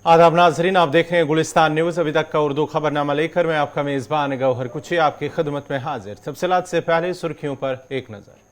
आदाब नाजरीन, आप देख रहे हैं गुलिस्तान न्यूज। अभी तक का उर्दू खबरनामा लेकर मैं आपका मेजबान गौहर कुची आपकी खिदमत में हाजिर। तफसीलात से पहले सुर्खियों पर एक नजर।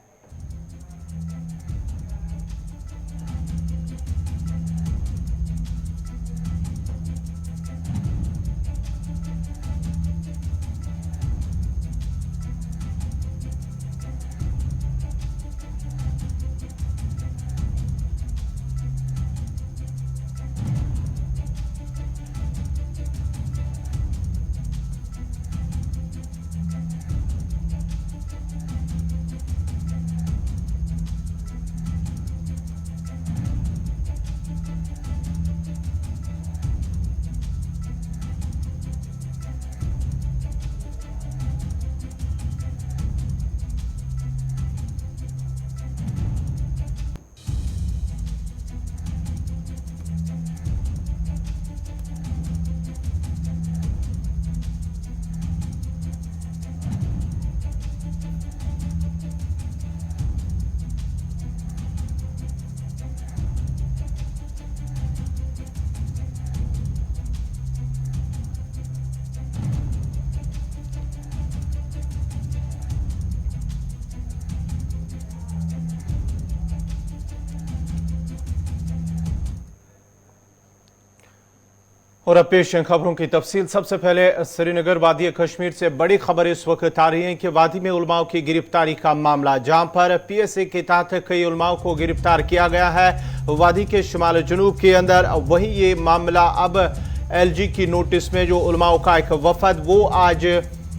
और अब पेश खबरों की तफसील। सबसे पहले श्रीनगर वादी कश्मीर से बड़ी खबर इस वक्त आ रही है कि वादी में उलमाओं की गिरफ्तारी का मामला, जहां पर PSA के तहत कई उलमाओं को गिरफ्तार किया गया है वादी के शुमाल जनूब के अंदर। वहीं ये मामला अब LG की नोटिस में जो उलमाओं का एक वफद, वो आज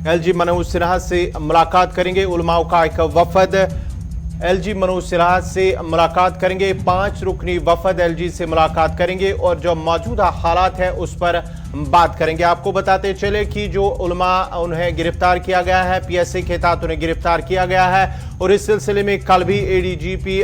LG मनोज सिन्हा से मुलाकात करेंगे। उलमाओं का एक वफद LG मनोज सिन्हा से मुलाकात करेंगे। 5 रुकनी वफद LG से मुलाकात करेंगे और जो मौजूदा हालात है उस पर बात करेंगे। आपको बताते चले कि जो उलमा उन्हें गिरफ्तार किया गया है, PSA के तहत उन्हें गिरफ्तार किया गया है और इस सिलसिले में कल भी ADGP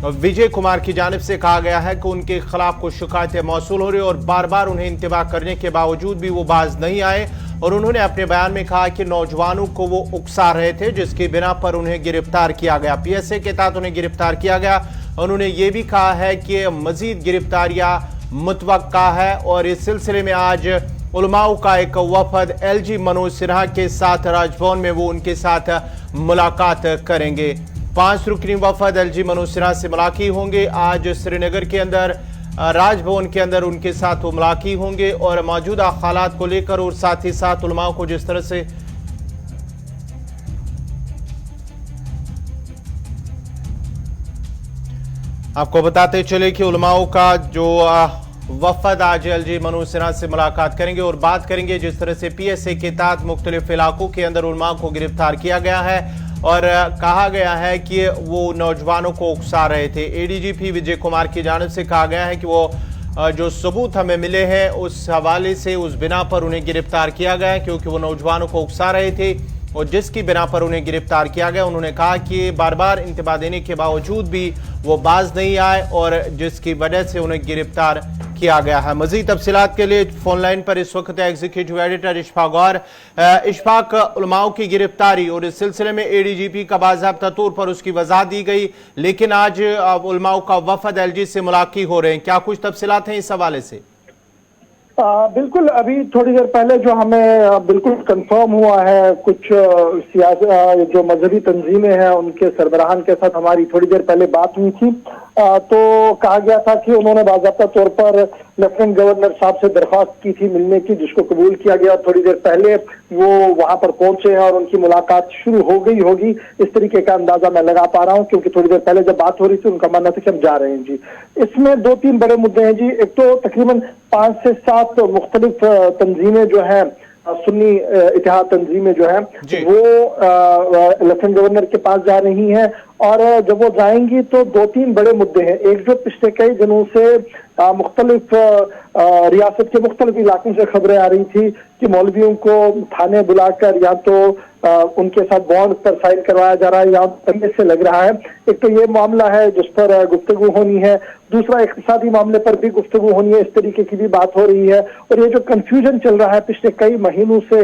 विजय कुमार की जानिब से कहा गया है कि उनके खिलाफ कुछ शिकायतें मौसूल हो रही और बार बार उन्हें इंतबाह करने के बावजूद भी वो बाज नहीं आए। और उन्होंने अपने बयान में कहा कि नौजवानों को वो उकसा रहे थे, जिसकी बिना पर उन्हें गिरफ्तार किया गया, PSA के तहत उन्हें गिरफ्तार किया गया। उन्होंने ये भी कहा है कि मजीद गिरफ्तारियां मुतवक्का है और इस सिलसिले में आज उलमाओं का एक वफद LG मनोज सिन्हा के साथ राजभवन में वो उनके साथ मुलाकात करेंगे। 5 रुकनी वफद LG मनोज सिन्हा से मुलाकी होंगे। आज श्रीनगर के अंदर राजभवन के अंदर उनके साथ वो मुलाकी होंगे और मौजूदा हालात को लेकर और साथ ही साथ उलमाओं को जिस तरह से आपको बताते चले कि उलमाओं का जो वफद आज LG मनोज सिन्हा से मुलाकात करेंगे और बात करेंगे जिस तरह से PSA के तहत मुख्तलिफ इलाकों के अंदर उलमाओं को गिरफ्तार किया गया है और कहा गया है कि वो नौजवानों को उकसा रहे थे। ADGP विजय कुमार की जानिब से कहा गया है कि वो जो सबूत हमें मिले हैं उस हवाले से उस बिना पर उन्हें गिरफ्तार किया गया है, क्योंकि वो नौजवानों को उकसा रहे थे और जिसकी बिना पर उन्हें गिरफ्तार किया गया। उन्होंने कहा कि बार बार इंतबाह देने के बावजूद भी वो बाज नहीं आए और जिसकी वजह से उन्हें गिरफ्तार किया गया है। मजीद तफसीलात के लिए फोन लाइन पर इस वक्त एग्जीक्यूटिव एडिटर इशफाक गौर। इशफाक, उलमाओं की गिरफ्तारी और इस सिलसिले में ADGP का बाज़ाब्ता तौर पर उसकी वजाहत दी गई, लेकिन आज उलमाओं का वफद LG से मुलाकी हो रहे हैं, क्या कुछ तफसीलात हैं इस हवाले से? बिल्कुल, अभी थोड़ी देर पहले जो हमें बिल्कुल कंफर्म हुआ है, कुछ जो मजहबी तंजीमें हैं उनके सरबराहान के साथ हमारी थोड़ी देर पहले बात हुई थी, तो कहा गया था कि उन्होंने बाज़ाब्ता तौर पर लेफ्टिनेंट गवर्नर साहब से दरख्वास्त की थी मिलने की, जिसको कबूल किया गया। थोड़ी देर पहले वो वहां पर पहुंचे हैं और उनकी मुलाकात शुरू हो गई होगी, इस तरीके का अंदाजा मैं लगा पा रहा हूं, क्योंकि थोड़ी देर पहले जब बात हो रही थी उनका मानना था कि हम जा रहे हैं जी। इसमें 2-3 बड़े मुद्दे हैं जी। एक तो तकरीबन 5 से 7 मुख्तलिफ तंजीमें जो है, सुन्नी इतिहाद तंजीमें जो है वो लेफ्टिनेंट गवर्नर के पास जा रही हैं और जब वो जाएंगी तो 2-3 बड़े मुद्दे हैं। एक जो पिछले कई दिनों से मुख्तलिफ रियासत के मुख्तलिफ इलाकों से खबरें आ रही थी कि मौलवियों को थाने बुलाकर या तो उनके साथ बॉन्ड पर साइन करवाया जा रहा है या तरीके से लग रहा है। एक तो ये मामला है जिस पर गुफ्तगू होनी है, दूसरा इक़्तिसादी मामले पर भी गुफ्तगू होनी है, इस तरीके की भी बात हो रही है। और ये जो कंफ्यूजन चल रहा है पिछले कई महीनों से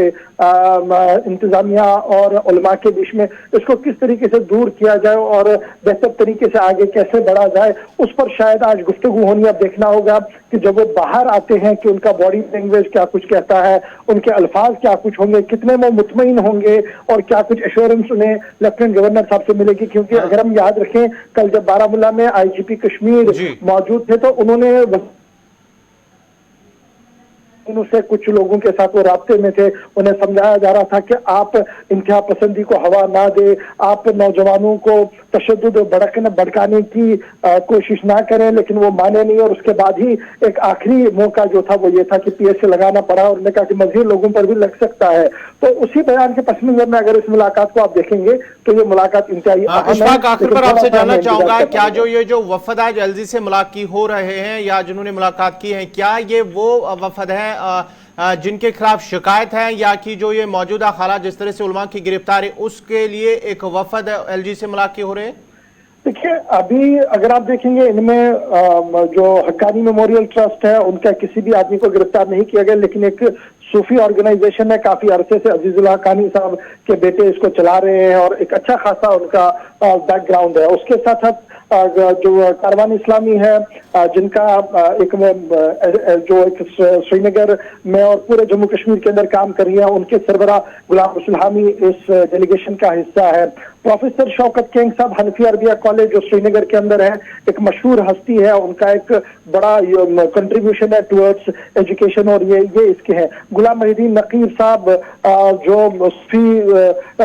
इंतजामिया और उलमा के बीच में, इसको किस तरीके से दूर किया जाए और बेहतर तरीके से आगे कैसे बढ़ा जाए, उस पर शायद आज गुफ्तगू होनी है। अब देखना देखना होगा कि जब वो बाहर आते हैं कि उनका बॉडी लैंग्वेज क्या कुछ कहता है, उनके अल्फाज क्या कुछ होंगे, कितने वो मुतमईन होंगे और क्या कुछ एश्योरेंस उन्हें लेफ्टिनेंट गवर्नर साहब से मिलेगी। क्योंकि अगर हम याद रखें, कल जब बारामूला में आईजीपी कश्मीर जी। मौजूद थे तो उन्होंने उनसे कुछ लोगों के साथ वो रास्ते में थे, उन्हें समझाया जा रहा था कि आप इंतहा पसंदी को हवा ना दे, आप नौजवानों को तशद्दुद भड़काने की कोशिश ना करें, लेकिन वो माने नहीं। और उसके बाद ही एक आखिरी मौका जो था वो ये था कि पीएसए लगाना पड़ा और उन्होंने कहा कि मजीद लोगों पर भी लग सकता है। तो उसी बयान के पस मंजर में अगर इस मुलाकात को आप देखेंगे तो ये मुलाकात इंतहाई अहम है। इशफाक, आखिर पर आपसे जानना चाहूंगा, क्या लेकिन जो वफद आज एलजी से मुलाकात हो रहे हैं या जिन्होंने मुलाकात की है, क्या ये वो वफद है जिनके खिलाफ शिकायत है, या कि जो ये मौजूदा हालात जिस तरह से उलमा की गिरफ्तारी उसके लिए एक वफद एलजी से मुलाकात हो रहे हैं? देखिए, अभी अगर आप देखेंगे इनमें जो हक्कानी मेमोरियल ट्रस्ट है उनका किसी भी आदमी को गिरफ्तार नहीं किया गया, लेकिन एक सूफी ऑर्गेनाइजेशन है, काफी अरसे से अजीजुल्लाह हक्कानी साहब के बेटे इसको चला रहे हैं और एक अच्छा खासा उनका बैकग्राउंड है। उसके साथ साथ जो कारवान इस्लामी है, जिनका एक जो एक श्रीनगर में और पूरे जम्मू कश्मीर के अंदर काम कर रही है, उनके सरबरा गुलाम रसूल हामी इस डेलीगेशन का हिस्सा है। प्रोफेसर शौकत किंग साहब हनफी अरबिया कॉलेज जो श्रीनगर के अंदर है, एक मशहूर हस्ती है, उनका एक बड़ा कंट्रीब्यूशन है टुवर्ड्स एजुकेशन और ये इसके हैं। गुलाम मोहिद्दीन नकीर साहब जो सूफी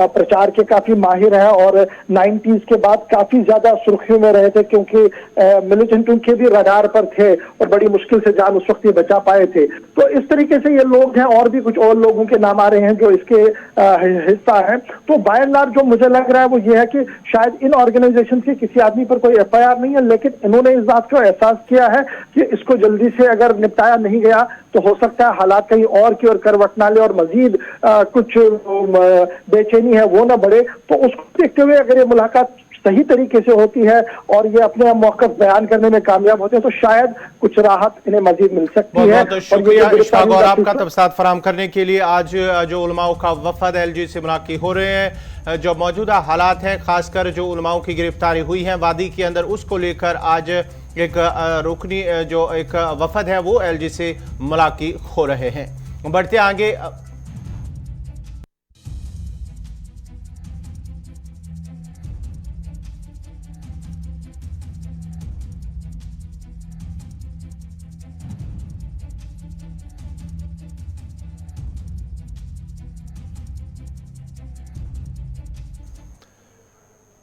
प्रचार के काफी माहिर हैं और 90s के बाद काफी ज्यादा सुर्खियों में रहे थे, क्योंकि मिलिटेंट उनके भी रडार पर थे और बड़ी मुश्किल से जान उस वक्त ये बचा पाए थे। तो इस तरीके से ये लोग हैं और भी कुछ और लोगों के नाम आ रहे हैं जो इसके हिस्सा हैं। तो बाय एंड लार्ज जो मुझे लग रहा है वो ये है कि शायद इन ऑर्गेनाइजेशन के किसी आदमी पर कोई एफआईआर नहीं है, लेकिन इन्होंने इस बात को एहसास किया है कि इसको जल्दी से अगर निपटाया नहीं गया तो हो सकता है हालात कहीं और की ओर करवट ना ले और मजीद कुछ बेचैनी है वो ना बढ़े। तो उसको देखते हुए अगर ये मुलाकात सही तरीके से होती है और ये अपने मौक़िफ़ बयान करने में कामयाब होते हैं तो शायद कुछ राहत इन्हें मजीद मिल सकती है। बहुत शुक्रिया इशफाक और आपका तफसीलात फराहम करने के लिए। आज जो उलमाओं का वफद एलजी से मुलाकात हो रहे हैं, जो मौजूदा हालात हैं, खासकर जो उलमाओं की गिरफ्तारी हुई है वादी के अंदर, उसको लेकर आज एक रुकनी जो एक वफद है वो एलजी से मुलाकात हो रहे हैं। बढ़ते आगे।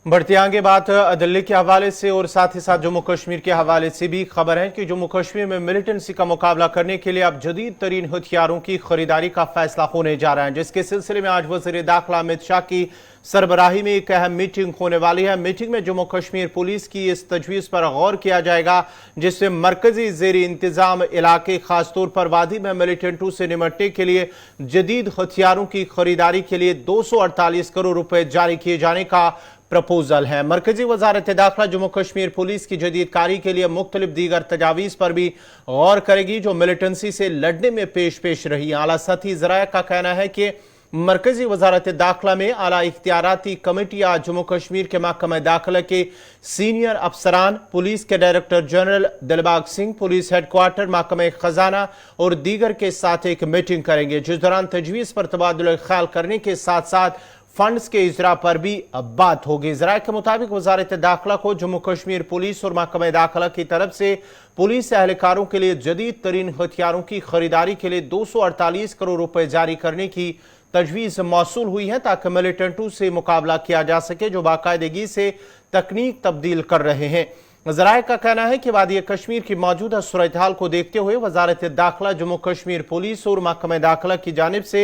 बढ़ती आगे बात दिल्ली के हवाले से और साथ ही साथ जम्मू कश्मीर के हवाले से भी खबर है कि जम्मू कश्मीर में मिलिटेंसी का मुकाबला करने के लिए अब जदीद तरीन हथियारों की खरीदारी का फैसला होने जा रहा है, जिसके सिलसिले में आज वज़ीर दाखिला अमित शाह की सरबराही में एक अहम मीटिंग होने वाली है। मीटिंग में जम्मू कश्मीर पुलिस की इस तजवीज़ पर गौर किया जाएगा जिससे मरकजी ज़ेरी इंतजाम इलाके खासतौर पर वादी में मिलिटेंटों से निपटने के लिए जदीद हथियारों की खरीदारी के लिए 248 करोड़ रुपए जारी किए जाने का प्रपोजल है। मरकजी वजारत दाखिला जम्मू कश्मीर पुलिस की जदीद कारी के लिए मुख्तलिफ दीगर तजावीज़ पर भी गौर करेगी जो मिलिटेंसी से लड़ने में पेश रही। आला सतही ज़राए का कहना है कि मरकजी वजारत दाखिला में आला इख्तियाराती कमेटी आज जम्मू कश्मीर के महकमा दाखिला के सीनियर अफसरान, पुलिस के director general Dilbagh Singh, police headquarter, महकमा खजाना और दीगर के साथ एक मीटिंग करेंगे, जिस दौरान तजवीज़ पर तबादुल ख्याल करने के साथ साथ फंड्स के इजरा पर भी बात होगी। जराये के मुताबिक वजारत दाखिला को जम्मू कश्मीर पुलिस और महकमा दाखिला की तरफ से पुलिस एहलकारों के लिए जदीद तरीन हथियारों की खरीदारी के लिए 248 करोड़ रुपए जारी करने की तजवीज़ मौसूल हुई है ताकि मिलिटेंटों से मुकाबला किया जा सके जो बाकायदगी से तकनीक तब्दील कर रहे हैं। ज़राए का कहना है कि वादी कश्मीर की मौजूदा सूरत हाल को देखते हुए वजारत दाखिला जम्मू कश्मीर पुलिस और महकमा दाखिला की जानिब से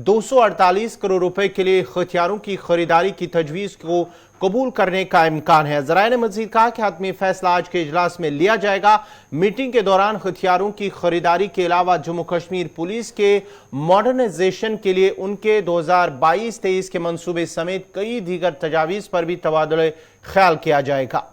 248 करोड़ रुपए के लिए हथियारों की खरीदारी की तजवीज़ को कबूल करने का इम्कान है। ज़राए ने मजीद कहा कि हतमी फैसला आज के इजलास में लिया जाएगा। मीटिंग के दौरान हथियारों की खरीदारी के अलावा जम्मू कश्मीर पुलिस के मॉडर्नाइजेशन के लिए उनके 2022-23 के मनसूबे समेत कई दीगर तजावीज़ पर भी तबादुल ख्याल किया जाएगा।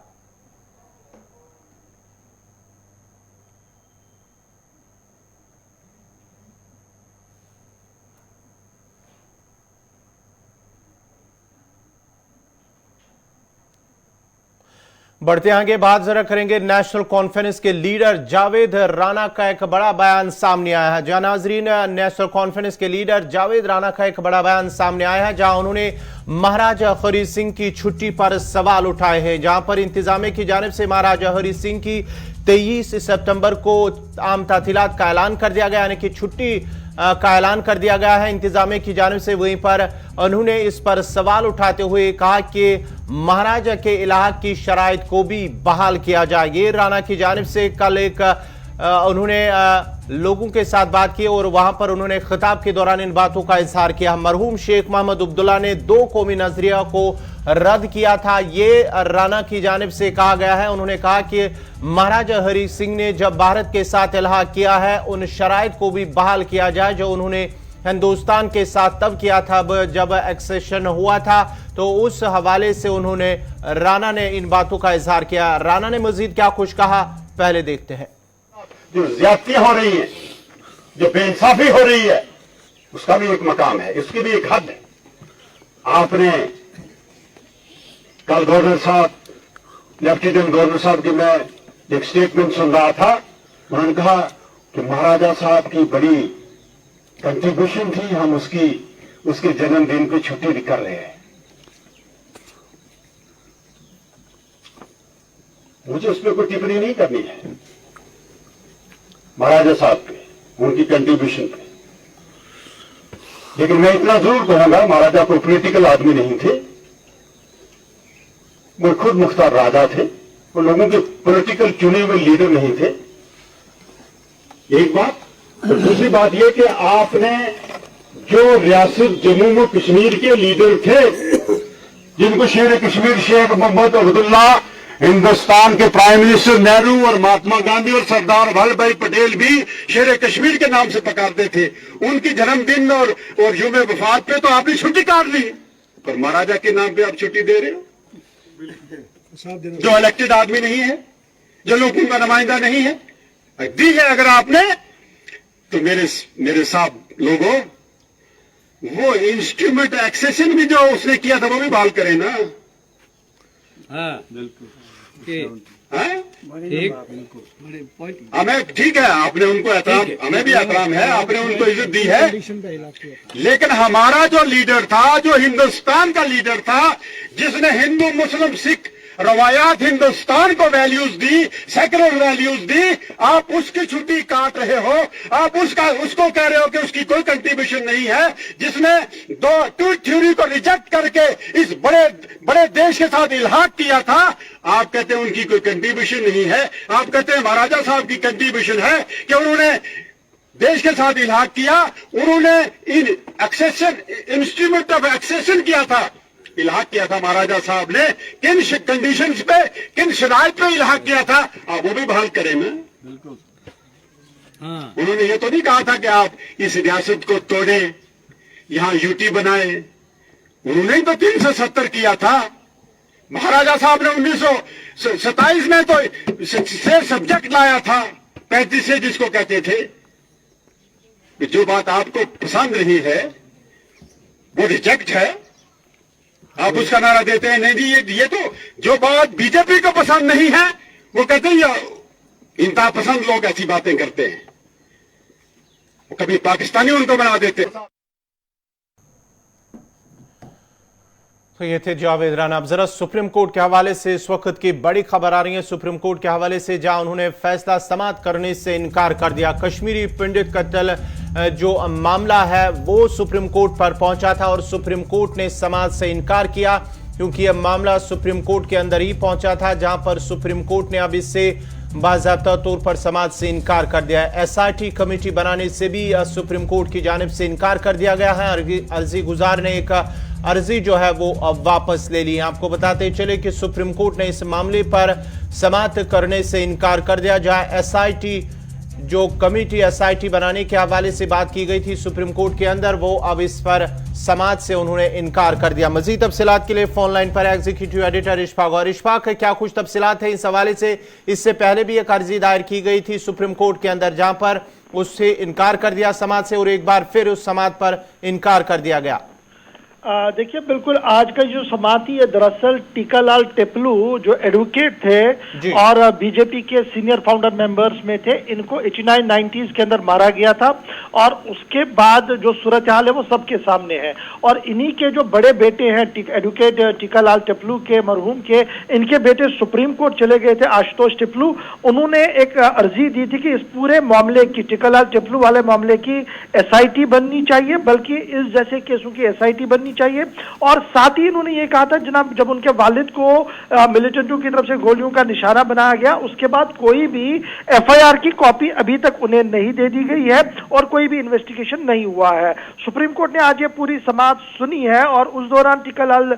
बढ़ते आगे बात जरा करेंगे नेशनल कॉन्फ्रेंस के लीडर जावेद राणा का एक बड़ा बयान सामने आया है। जहां नाजरीन, नेशनल कॉन्फ्रेंस के लीडर जावेद राणा का एक बड़ा बयान सामने आया है, जहां उन्होंने महाराजा हरी सिंह की छुट्टी पर सवाल उठाए हैं। जहां पर इंतजामिया की जानिब से महाराजा हरी सिंह की 23 सितंबर को आम तातीलात का ऐलान कर दिया गया, यानी कि छुट्टी का ऐलान कर दिया गया है इंतजामिया की जानिब से। वहीं पर उन्होंने इस पर सवाल उठाते हुए कहा कि महाराजा के इलाहा की शराइत को भी बहाल किया जाए। ये राणा की जानिब से कल एक उन्होंने लोगों के साथ बात की और वहां पर उन्होंने खिताब के दौरान इन बातों का इजहार किया। मरहूम शेख मोहम्मद अब्दुल्ला ने 2 कौमी नजरिया को रद्द किया था, ये राणा की जानिब से कहा गया है। उन्होंने कहा कि महाराजा हरी सिंह ने जब भारत के साथ इलाहा किया है, उन शराइत को भी बहाल किया जाए जो उन्होंने हिंदुस्तान के साथ तब किया था जब एक्सेशन हुआ था। तो उस हवाले से उन्होंने राणा ने इन बातों का इजहार किया। राणा ने मजीद क्या कुछ कहा, पहले देखते हैं। जो ज्यादतियां हो रही है, जो बेइंसाफी हो रही है, उसका भी एक मकाम है, उसकी भी एक हद है। आपने कल गवर्नर साहब, लेफ्टिनेंट गवर्नर साहब की मैं एक स्टेटमेंट सुन रहा था, उन्होंने कहा कि महाराजा साहब की बड़ी कंट्रीब्यूशन थी, हम उसके जन्मदिन पे छुट्टी कर रहे हैं। मुझे उस पर कोई टिप्पणी नहीं करनी है महाराजा साहब पे, उनकी कंट्रीब्यूशन पे, लेकिन मैं इतना जरूर कहूंगा, महाराजा कोई पॉलिटिकल आदमी नहीं थे, वो खुद मुख्तार राजा थे, वो लोगों के पॉलिटिकल चुने हुए लीडर नहीं थे। एक बात। दूसरी बात यह कि आपने जो रियासत जम्मू कश्मीर के लीडर थे, जिनको शेर कश्मीर शेख मोहम्मद अब्दुल्ला, हिंदुस्तान के प्राइम मिनिस्टर नेहरू और महात्मा गांधी और सरदार वल्लभ भाई पटेल भी शेर कश्मीर के नाम से पुकारते थे, उनकी जन्मदिन और यौम वफात पे तो आपने छुट्टी काट ली, पर महाराजा के नाम पे आप छुट्टी दे रहे हो, जो इलेक्टेड आदमी नहीं है, जो लोगों का नुमाइंदा नहीं है। दी है अगर आपने, तो मेरे साहब लोगों, वो इंस्ट्रूमेंट एक्सेशन भी जो उसने किया था वो भी बहाल करें ना। हाँ बिल्कुल हमें ठीक है, आपने उनको एहतराम, हमें भी एहतराम है, आपने उनको इज्जत दी है, लेकिन हमारा जो लीडर था, जो हिंदुस्तान का लीडर था, जिसने हिंदू मुस्लिम सिख रवायात हिंदुस्तान को वैल्यूज दी, सेकुलर वैल्यूज दी, आप उसकी छुट्टी काट रहे हो, आप उसको कह रहे हो कि उसकी कोई कंट्रीब्यूशन नहीं है, जिसने ट्रूथ थ्योरी को रिजेक्ट करके इस बड़े देश के साथ इल्हाक किया था। आप कहते हैं उनकी कोई कंट्रीब्यूशन नहीं है, आप कहते हैं महाराजा साहब की कंट्रीब्यूशन है कि उन्होंने देश के साथ इल्हाक किया, उन्होंने इन एक्सेशन, इंस्ट्रूमेंट ऑफ एक्सेशन किया था, इल्हाक किया था महाराजा साहब ने, किन कंडीशंस पे, किन शराइत पे इल्हाक किया था, आप वो भी बहाल करें ना। बिल्कुल। हाँ। उन्होंने ये तो नहीं कहा था कि आप इस रियासत को तोड़ें, यहां यूटी बनाए, उन्होंने ही तो 370 किया था। महाराजा साहब ने 1927 में तो से सब्जेक्ट लाया था, 35 से जिसको कहते थे, कि जो बात आपको पसंद नहीं है वो रिजेक्ट है, आप उसका नारा देते हैं नहीं, ये तो जो बात बीजेपी को पसंद नहीं है वो कहते हैं इंतहा पसंद लोग ऐसी बातें करते हैं, कभी पाकिस्तानी उनको बना देते। तो ये थे जावेद राणा। अब जरा सुप्रीम कोर्ट के हवाले से इस वक्त की बड़ी खबर आ रही है सुप्रीम कोर्ट के हवाले से, जहां उन्होंने फैसला समाअत करने से इनकार कर दिया। कश्मीरी पंडित कत्ल जो मामला है वो सुप्रीम कोर्ट पर पहुंचा था और सुप्रीम कोर्ट ने समाअत से इनकार किया, क्योंकि यह मामला सुप्रीम कोर्ट के अंदर ही पहुंचा था, जहां पर सुप्रीम कोर्ट ने अब इससे बाज़ाब्ता तौर पर समाअत से इनकार कर दिया है। एसआईटी कमेटी बनाने से भी सुप्रीम कोर्ट की जानिब से इनकार कर दिया गया है। अर्जी गुजार ने एक अर्जी जो है वो अब वापस ले ली। आपको बताते चले कि सुप्रीम कोर्ट ने इस मामले पर समाअत करने से इनकार कर दिया, जहां एसआईटी जो कमेटी एसआईटी बनाने के हवाले से बात की गई थी सुप्रीम कोर्ट के अंदर, वो अब इस पर समाअत से उन्होंने इनकार कर दिया। मजीद तफसीलात के लिए फोन लाइन पर एग्जीक्यूटिव एडिटर इशफाक। और इशफाक, क्या कुछ तफसीलात है इस हवाले से? इससे पहले भी एक अर्जी दायर की गई थी सुप्रीम कोर्ट के अंदर, जहां पर उससे इनकार कर दिया समाअत से, और एक बार फिर उस समाअत पर इनकार कर दिया गया। देखिए, बिल्कुल आज का जो समाती है दरअसल टीकालाल टेपलू जो एडवोकेट थे और बीजेपी के सीनियर फाउंडर मेंबर्स में थे, इनको 89-90s के अंदर मारा गया था और उसके बाद जो सूरत हाल है वो सबके सामने है। और इन्हीं के जो बड़े बेटे हैं एडवोकेट टीकालाल टेपलू के, मरहूम के, इनके बेटे सुप्रीम कोर्ट चले गए थे, आशुतोष टेपलू। उन्होंने एक अर्जी दी थी कि इस पूरे मामले की, टीकालाल टेपलू वाले मामले की SIT बननी चाहिए, बल्कि इस जैसे केसों की SIT बननी चाहिए। और साथ ही उन्होंने ये कहा था जनाब, जब उनके वालिद को मिलिटेंटों की तरफ से गोलियों का निशाना बनाया गया, उसके बाद कोई भी FIR की कॉपी अभी तक उन्हें नहीं दे दी गई है और कोई भी इन्वेस्टिगेशन नहीं हुआ है। सुप्रीम कोर्ट ने आज ये पूरी समाअत सुनी है और उस दौरान टीकालाल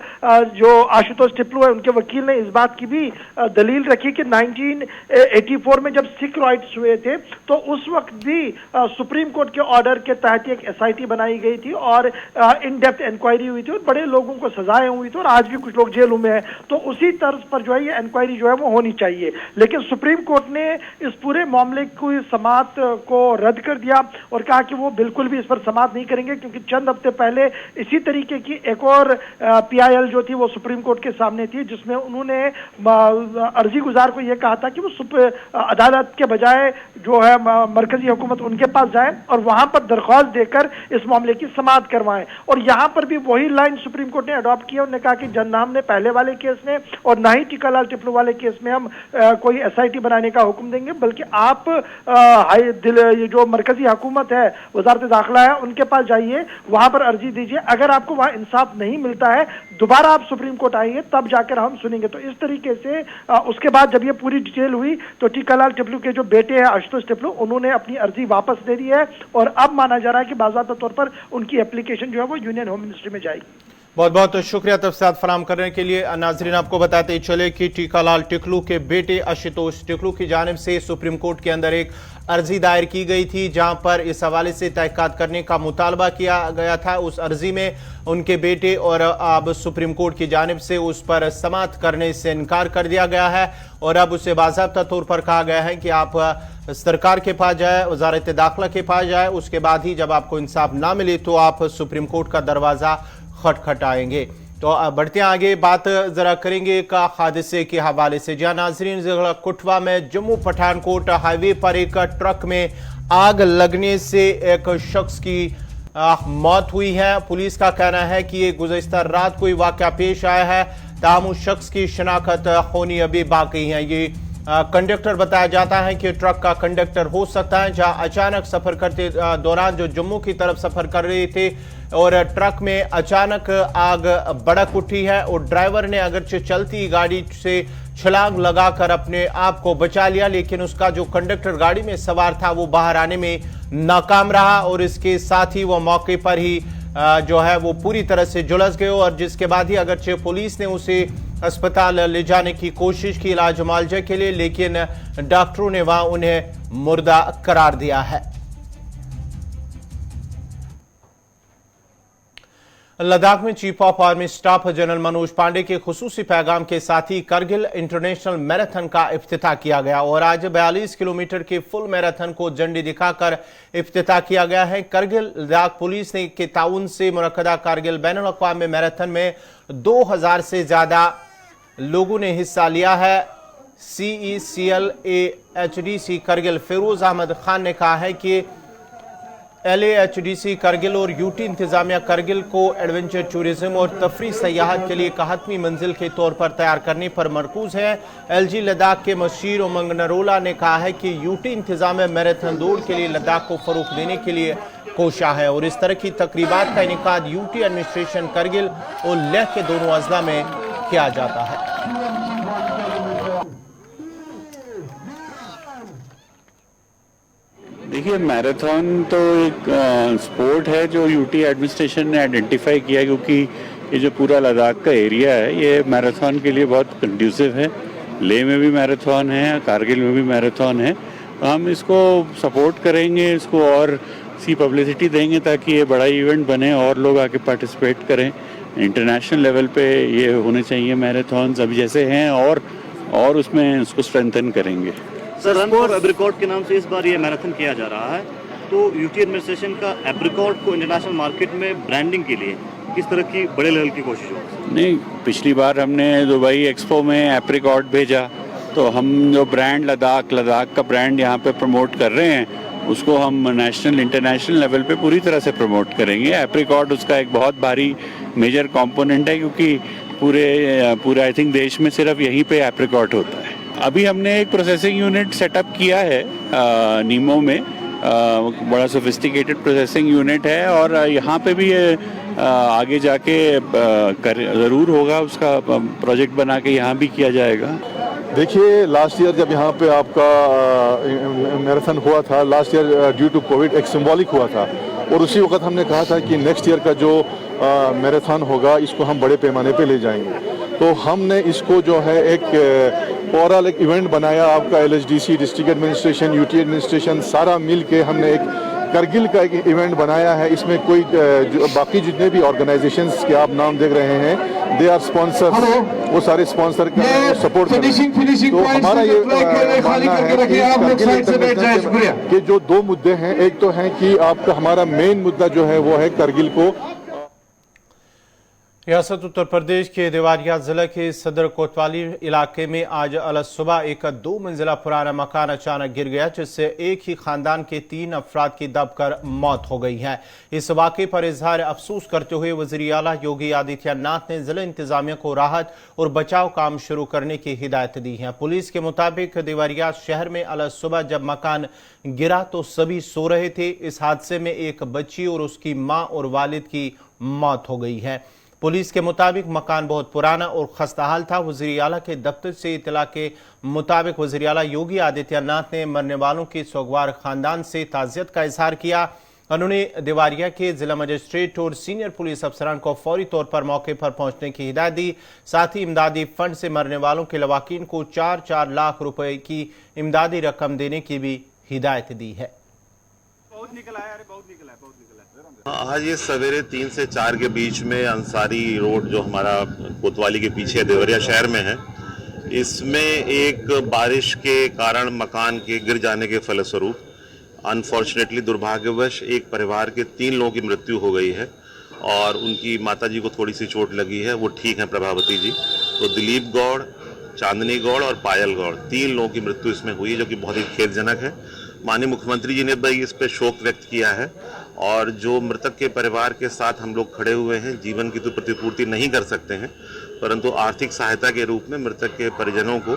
जो आशुतोष टेपलू है, उनके वकील ने इस बात की भी दलील रखी कि 1984 में जब सिख राइट्स हुए थे तो उस वक्त भी सुप्रीम कोर्ट के ऑर्डर के तहत एक SIT बनाई गई थी और इन डेप्थ इंक्वायरी हुई थी और बड़े लोगों को सजाएं हुई थी और आज भी कुछ लोग जेलों में हैं। तो उसी तर्ज पर जो है ये इंक्वायरी जो है वो होनी चाहिए। लेकिन सुप्रीम कोर्ट ने इस पूरे मामले की समाअत को रद्द कर दिया और कहा कि वो बिल्कुल भी इस पर समाअत नहीं करेंगे, क्योंकि चंद हफ्ते पहले इसी तरीके की एक और PIL जो थी वो सुप्रीम कोर्ट के सामने थी, जिसमें उन्होंने अर्जी गुजार को यह कहा था कि वो अदालत के बजाय जो है मरकजी हुकूमत उनके पास जाए और वहां पर दरख्वास्त देकर इस मामले की समाअत करवाएं। और यहां पर भी वही लाइन सुप्रीम कोर्ट ने अडॉप्ट किया। उन्होंने कहा कि जन्ना हमने पहले वाले केस में और ना ही टीकालाल टेपलू वाले केस में हम कोई SIT बनाने का हुक्म देंगे, बल्कि आप ये जो मरकजी हुकूमत है, वजारत दाखिला है, उनके पास जाइए, वहां पर अर्जी दीजिए। अगर आपको वहां इंसाफ नहीं मिलता है, दोबारा आप सुप्रीम कोर्ट आइए, तब जाकर हम सुनेंगे। तो इस तरीके से उसके बाद जब ये पूरी डिटेल हुई तो टीकालाल टेपलू के जो बेटे हैं आशुतोष टेपलू, उन्होंने अपनी अर्जी वापस दे दी है और अब माना जा रहा है कि बाज़ाब्ता तौर पर उनकी एप्लीकेशन जो है वो यूनियन होम मिनिस्ट्री में जाएगी। बहुत बहुत शुक्रिया तफसीलात फराहम करने के लिए। नाजरीन, आपको बताते चले कि टीकालाल टेपलू के बेटे आशुतोष टेपलू की जानिब से सुप्रीम कोर्ट के अंदर एक अर्जी दायर की गई थी, जहां पर इस हवाले से तहकीकात करने का मुतालबा किया गया था। उस अर्जी में उनके बेटे और अब सुप्रीम कोर्ट की जानिब से उस पर समाअत करने से इनकार कर दिया गया है और अब उसे बाज़ाब्ता तौर पर कहा गया है कि आप सरकार के पास जाए, वजारत दाखिला के पास जाए, उसके बाद ही जब आपको इंसाफ ना मिले तो आप सुप्रीम कोर्ट का दरवाज़ा खटखटाएंगे। तो बढ़ते आगे, बात जरा करेंगे एक हादसे के हवाले से। जहां नाजरीन, जिला कुटवा में जम्मू पठानकोट हाईवे पर एक ट्रक में आग लगने से एक शख्स की मौत हुई है। पुलिस का कहना है कि ये गुज़श्ता रात कोई वाक़या पेश आया है, ताहम उस शख्स की शनाख्त होनी अभी बाकी है। ये कंडक्टर बताया जाता है कि ट्रक का कंडक्टर हो सकता है, जहां अचानक सफर करते दौरान जो जम्मू की तरफ सफर कर रहे थे और ट्रक में अचानक आग भड़क उठी है और ड्राइवर ने अगरचे चलती गाड़ी से छलांग लगाकर अपने आप को बचा लिया, लेकिन उसका जो कंडक्टर गाड़ी में सवार था वो बाहर आने में नाकाम रहा और इसके साथ ही वो मौके पर ही जो है वो पूरी तरह से झुलस गए और जिसके बाद ही अगरचे पुलिस ने उसे अस्पताल ले जाने की कोशिश की इलाज मुआवजे के लिए, लेकिन डॉक्टरों ने वहां उन्हें मुर्दा करार दिया है। लद्दाख में chief of army staff general Manoj Pande के खुसूसी पैगाम के साथ ही करगिल इंटरनेशनल मैराथन का इफ्तिताह किया गया और आज 42 किलोमीटर के फुल मैराथन को झंडी दिखाकर इफ्तिताह किया गया है। करगिल लद्दाख पुलिस के ताउन से मुनक्कदा कारगिल बैनुल अक़वामी मैराथन में 2000 से ज्यादा लोगों ने हिस्सा लिया है। CECLAHDC करगिल फिरोज अहमद खान ने कहा है कि LAHDC करगिल और UT इंतजामिया करगिल को एडवेंचर टूरिज्म और तफरी सयाहत के लिए एक हतमी मंजिल के तौर पर तैयार करने पर मरकूज है। LG लद्दाख के मशीर उमंग नरोला ने कहा है कि UT इंतजामिया मैराथन दौड़ के लिए लद्दाख को फरोग देने के लिए कोशा है और इस तरह की तकरीबात का इनेकाद UT एडमिनिस्ट्रेशन करगिल और लेह के दोनों अजला में किया जाता है। देखिए, मैराथन तो एक स्पोर्ट है जो UT एडमिनिस्ट्रेशन ने आइडेंटिफाई किया, क्योंकि ये जो पूरा लद्दाख का एरिया है ये मैराथन के लिए बहुत कंड्यूसिव है। लेह में भी मैराथन है, कारगिल में भी मैराथन है। हम इसको सपोर्ट करेंगे, इसको और सी पब्लिसिटी देंगे ताकि ये बड़ा इवेंट बने और लोग आके पार्टिसिपेट करें। इंटरनेशनल लेवल पे ये होने चाहिए मैराथन अभी जैसे हैं और उसमें इसको स्ट्रेंथन करेंगे। सर, रन फॉर एब्रिकॉट के नाम से इस बार ये मैराथन किया जा रहा है, तो UT एडमिनिस्ट्रेशन का एब्रिकॉट को इंटरनेशनल मार्केट में ब्रांडिंग के लिए किस तरह की बड़े लेवल की कोशिश हो? नहीं, पिछली बार हमने दुबई एक्सपो में एप्रिकॉट भेजा, तो हम जो ब्रांड लद्दाख का ब्रांड यहाँ पे प्रमोट कर रहे हैं, उसको हम नेशनल इंटरनेशनल लेवल पे पूरी तरह से प्रमोट करेंगे। एप्रिकॉट उसका एक बहुत भारी मेजर कंपोनेंट है, क्योंकि पूरे आई थिंक देश में सिर्फ यहीं पे एप्रिकॉट होता है। अभी हमने एक प्रोसेसिंग यूनिट सेटअप किया है नीमो में, बड़ा सोफिस्टिकेटेड प्रोसेसिंग यूनिट है, और यहाँ पे भी आगे जाके ज़रूर होगा, उसका प्रोजेक्ट बना के यहाँ भी किया जाएगा। देखिए, लास्ट ईयर जब यहाँ पे आपका मैराथन हुआ था, last year due to COVID एक सिंबॉलिक हुआ था, और उसी वक्त हमने कहा था कि नेक्स्ट ईयर का जो मैराथन होगा इसको हम बड़े पैमाने पे ले जाएंगे। तो हमने इसको जो है एक ओवरऑल एक इवेंट बनाया, आपका LHDC, district administration, UT administration, सारा मिल के हमने एक करगिल का एक इवेंट बनाया है। इसमें कोई बाकी जितने भी ऑर्गेनाइजेशंस के आप नाम देख रहे हैं, दे आर स्पॉन्सर्स, वो सारे स्पॉन्सर का सपोर्ट कर रहे हैं। तो हमारा ये मानना है कि जो दो मुद्दे हैं, एक तो है कि आपका हमारा मेन मुद्दा जो है वो है करगिल को। रियासत उत्तर प्रदेश के देवरिया जिले के सदर कोतवाली इलाके में आज अलसुबह एक 2 मंजिला पुराना मकान अचानक गिर गया, जिससे एक ही खानदान के 3 अफराद की दबकर मौत हो गई है। इस वाक़े पर इजहार अफसोस करते हुए वज़ीर आला योगी आदित्यनाथ ने जिला इंतजामिया को राहत और बचाव काम शुरू करने की हिदायत दी है। पुलिस के मुताबिक देवरिया शहर में अलसुबह जब मकान गिरा तो सभी सो रहे थे। इस हादसे में एक बच्ची और उसकी मां और वालिद की मौत हो गई है। पुलिस के मुताबिक मकान बहुत पुराना और खस्ताहाल था। वज़ीर आला के दफ्तर से इतला के मुताबिक वज़ीर आला योगी आदित्यनाथ ने मरने वालों के सोगवार खानदान से ताज़ियत का इजहार किया। उन्होंने देवरिया के जिला मजिस्ट्रेट और सीनियर पुलिस अफसरान को फौरी तौर पर मौके पर पहुंचने की हिदायत दी। साथ ही इमदादी फंड से मरने वालों के लवाकिन को 4-4 लाख रुपए की इमदादी रकम देने की भी हिदायत दी है। आज ये सवेरे 3 से 4 के बीच में अंसारी रोड जो हमारा कोतवाली के पीछे देवरिया शहर में है, इसमें एक बारिश के कारण मकान के गिर जाने के फलस्वरूप अनफॉर्चुनेटली दुर्भाग्यवश एक परिवार के 3 लोगों की मृत्यु हो गई है, और उनकी माताजी को थोड़ी सी चोट लगी है, वो ठीक है प्रभावती जी। तो दिलीप गौड़, चांदनी गौड़ और पायल गौड़, 3 लोगों की मृत्यु इसमें हुई है, जो कि बहुत ही खेदजनक है। माननीय मुख्यमंत्री जी ने भाई इस पर शोक व्यक्त किया है, और जो मृतक के परिवार के साथ हम लोग खड़े हुए हैं, जीवन की तो प्रतिपूर्ति नहीं कर सकते हैं, परंतु आर्थिक सहायता के रूप में मृतक के परिजनों को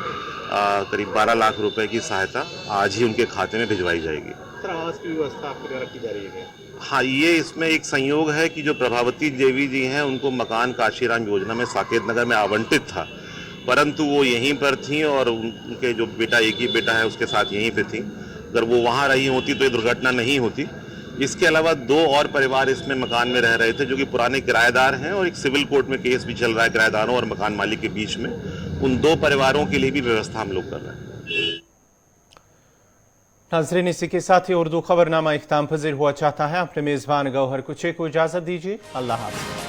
करीब 12 लाख रुपए की सहायता आज ही उनके खाते में भिजवाई जाएगी। आवास की व्यवस्था आपके द्वारा की जा रही है? हाँ, ये इसमें एक संयोग है कि जो प्रभावती देवी जी हैं, उनको मकान काशीराम योजना में साकेत नगर में आवंटित था, परंतु वो यहीं पर थी और उनके जो बेटा, एक ही बेटा है, उसके साथ यहीं पे थी। अगर वो वहाँ रही होती तो ये दुर्घटना नहीं होती। इसके अलावा 2 और परिवार इसमें मकान में रह रहे थे, जो कि पुराने किराएदार हैं, और एक सिविल कोर्ट में केस भी चल रहा है किराएदारों और मकान मालिक के बीच में। उन 2 परिवारों के लिए भी व्यवस्था हम लोग कर रहे हैं। नाज़रीन, इसी के साथ ही उर्दू खबरनामा इख्तिताम पज़ीर हुआ चाहता है। अपने मेज़बान गौहर कुचे को इजाज़त दीजिए। अल्लाह हाफ़िज़।